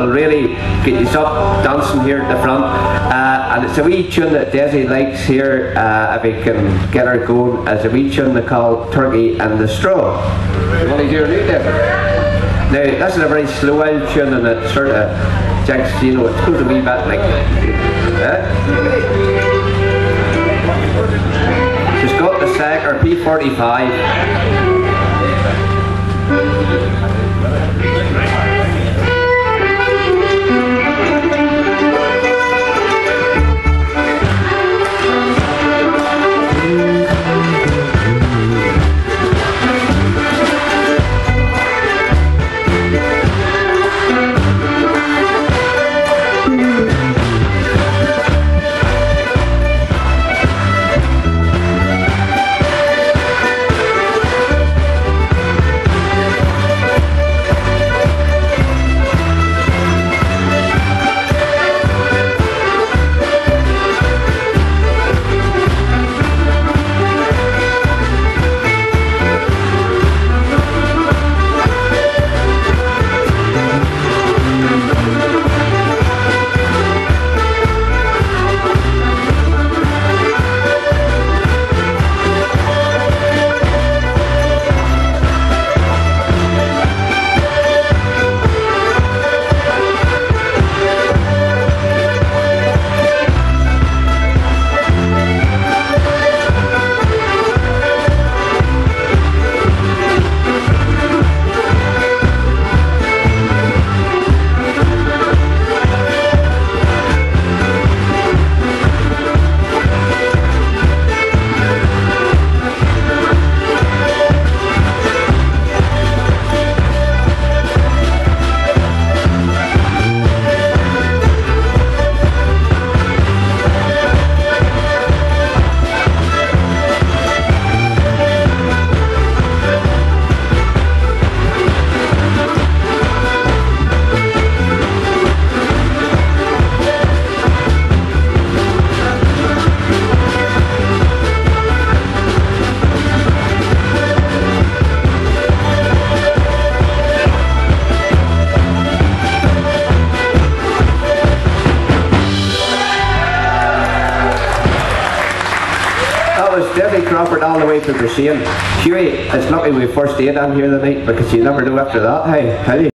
that'll really get you up dancing here at the front. And it's a wee tune that Desi likes here, if we can get her going, as a wee tune they call Turkey and the Straw. You want to hear it, Desi? Now, this is a very slow old tune, and it sort of jacks, you know, it goes a wee bit like, she's got the sack, or P45. All the way to the Shane. Hughie, it's lucky we first stayed on here tonight, because you never know after that. Hey, tell you.